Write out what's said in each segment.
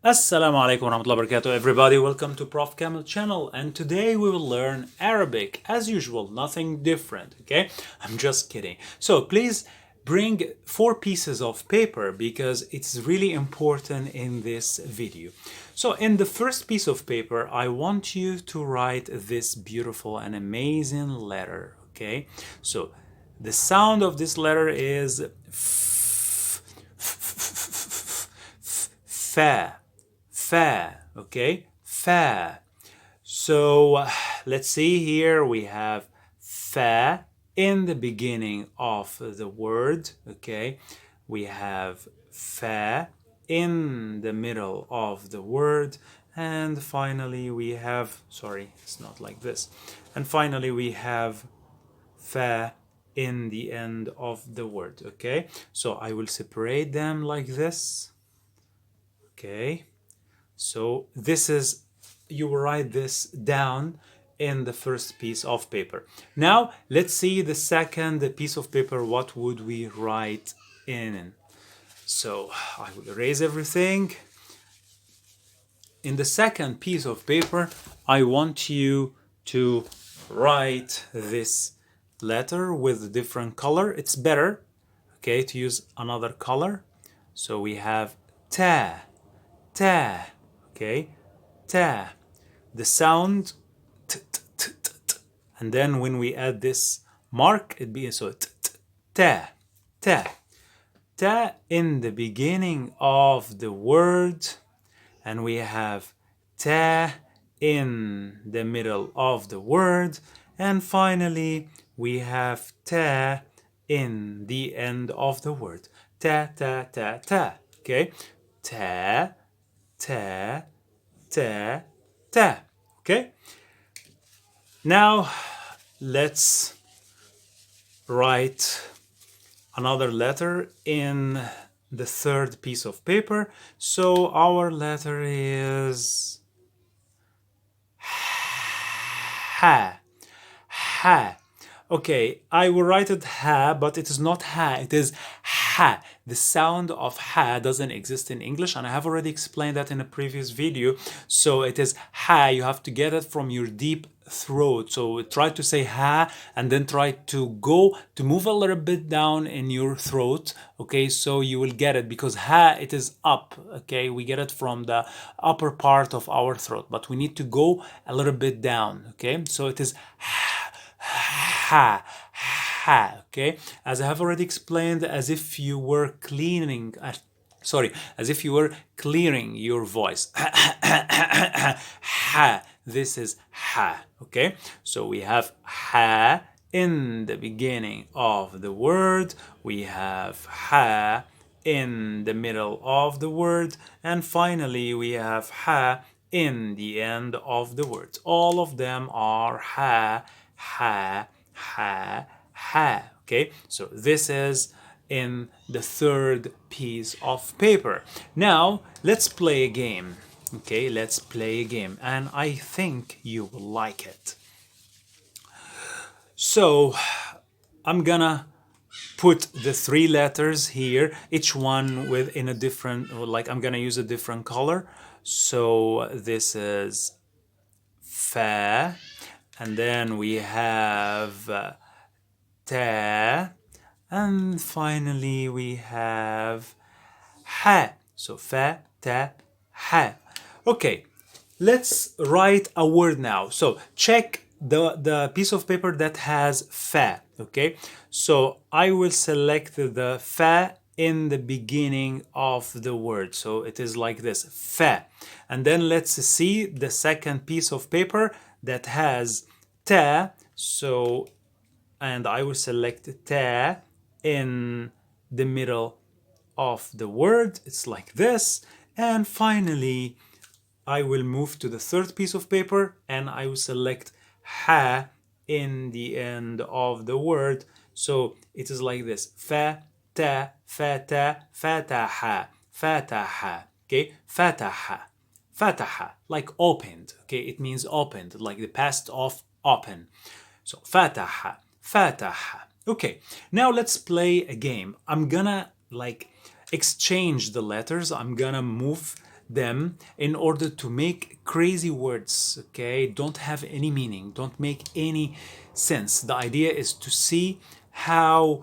Assalamu alaikum warahmatullahi wabarakatuh, everybody. Welcome to Prof Camel channel, and today we will learn Arabic as usual, nothing different. Okay, I'm just kidding. So please bring 4 pieces of paper because it's really important in this video. So in the first piece of paper, I want you to write this beautiful and amazing letter. Okay, so the sound of this letter is fa. Fa, okay? Fa. So let's see here we have fa in the beginning of the word, okay? We have fa in the middle of the word, and finally we have, sorry, it's not like this. And finally we have fa in the end of the word, okay? So I will separate them like this, okay? So this is, you write this down in the first piece of paper. Now let's see the second piece of paper. What would we write in? So I will erase everything. In the second piece of paper, I want you to write this letter with a different color. It's better, okay, to use another color. So we have ta, ta. Okay, ta. The sound t, t, t, t, t. And then when we add this mark, it be so t, t, ta, ta. Ta in the beginning of the word, and we have ta in the middle of the word, and finally we have ta in the end of the word. Ta, ta, ta, ta. Okay, ta, ta, ta, ta. Okay? Now let's write another letter in the third piece of paper. So our letter is ha. Ha. Okay, I will write it ha, but it is not ha, it is ha. The sound of ha doesn't exist in English, and I have already explained that in a previous video. So it is ha, you have to get it from your deep throat. So try to say ha, and then try to go to move a little bit down in your throat. Okay, so you will get it, because ha, it is up. Okay, we get it from the upper part of our throat, but we need to go a little bit down. Okay, so it is ha, ha, okay? As I have already explained, as if you were cleaning, as if you were clearing your voice. Ha, this is ha, okay? So we have ha in the beginning of the word, we have ha in the middle of the word, and finally we have ha in the end of the word. All of them are ha, ha, ha, ha. Okay, so this is in the third piece of paper. Now let's play a game. Okay, let's play a game, and I think you will like it. So I'm gonna put the 3 letters here, each one within a different, like I'm gonna use a different color. So this is fa, and then we have ta, and finally we have ha. So fa, ta, ha. Okay, let's write a word now. So check the piece of paper that has fa. Okay, so I will select the fa in the beginning of the word. So it is like this, fa. And then let's see the second piece of paper that has ta. So, and I will select ta in the middle of the word. It's like this. And finally, I will move to the third piece of paper and I will select ha in the end of the word. So it is like this, fa, ta, fataha, fataha, okay, fataha, fataha, like opened, okay, it means opened, like the past of open. So fataha, fataha. Okay, now let's play a game. I'm gonna like exchange the letters. I'm gonna move them in order to make crazy words, okay? Don't have any meaning, don't make any sense. The idea is to see how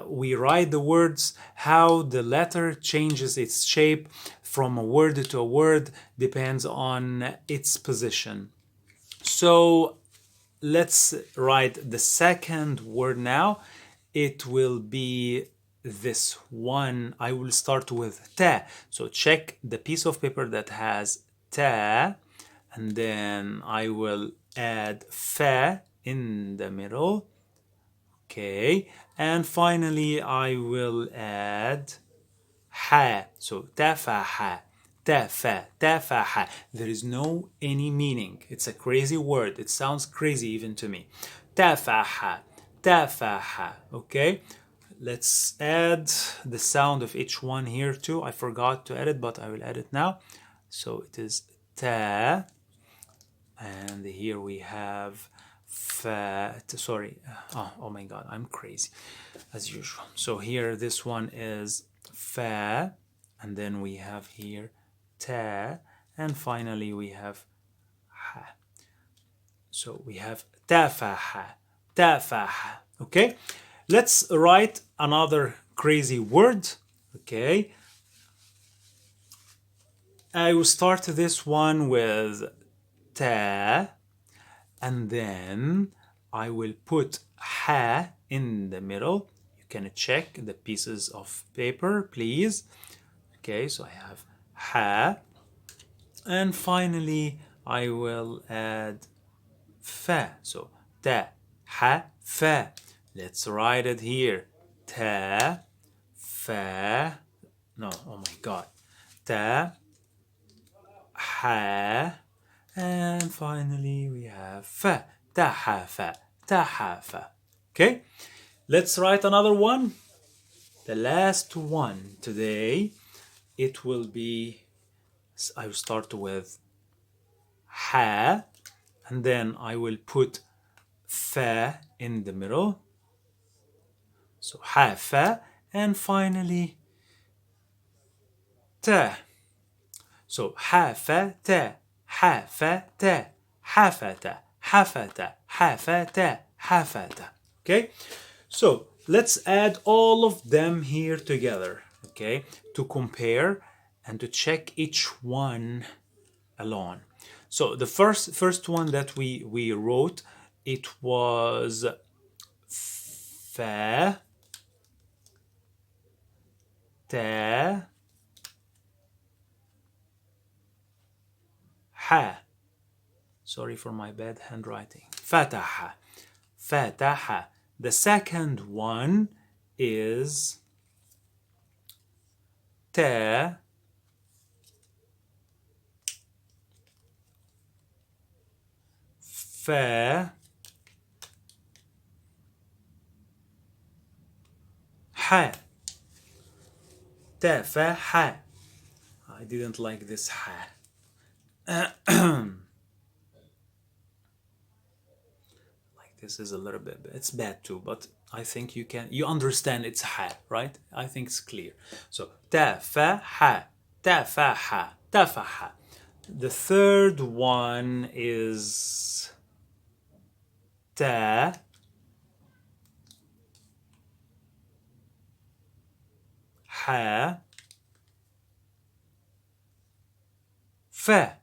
we write the words, how the letter changes its shape from a word to a word, depends on its position. So let's write the second word now. It will be this one. I will start with ta. So check the piece of paper that has ta, and then I will add fa in the middle. Okay, and finally I will add ha. So tafaha, tafaha. There is no any meaning. It's a crazy word. It sounds crazy even to me. Tafaha, tafaha. Okay, let's add the sound of each one here too. I forgot to add it, but I will add it now. So it is ta, and here we have fa. Sorry, oh my god, I'm crazy as usual. So here this one is fa, and then we have here ta, and finally we have ha. So we have tafaha, tafaha. Okay, let's write another crazy word. Okay, I will start this one with ta, and then I will put ha in the middle. You can check the pieces of paper, please. Okay, so I have ha, and finally I will add fa. So ta, ha, fa. Let's write it here. Ta, fa. No, oh my god. Ta, ha, and finally we have fa. Tahafa, tahafa. Okay, let's write another one. The last one today, it will be, I will start with ha, and then I will put fa in the middle. So ha, fa, and finally ta. So ha, fa, ta, ha, fa, ta, hafata, hafata, hafata, hafata. Okay, so let's add all of them here together, okay, to compare and to check each one alone. So the first one that we wrote, it was fa, ta, ha. Sorry for my bad handwriting. Fataha, fataha. The second one is ta, fa, ha. Ta, fa, ha. I didn't like this ha. This is a little bit, it's bad too, but I think you understand it's ha, right? I think it's clear. So ta, fa, ha, ta, fa, ha, ta, fa, ha. The third one is ta, ha, fa,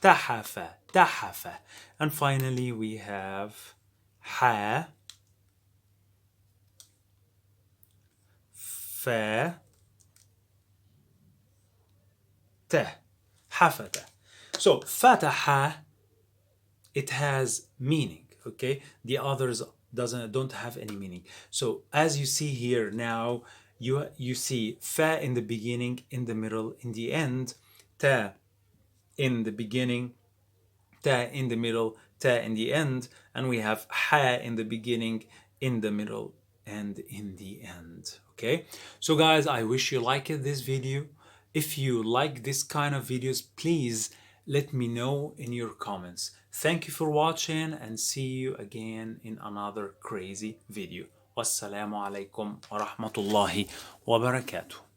tahafa, tahafa. And finally we have ha, fa, ta, hafata. So fataha, it has meaning, okay? The others don't have any meaning. So as you see here now, you see fa in the beginning, in the middle, in the end, ta in the beginning, ta in the middle, ta in the end, and we have ha in the beginning, in the middle, and in the end. Okay, so guys, I wish you liked this video. If you like this kind of videos, please let me know in your comments. Thank you for watching, and see you again in another crazy video. Wassalamu alaikum wa rahmatullahi wa barakatuh.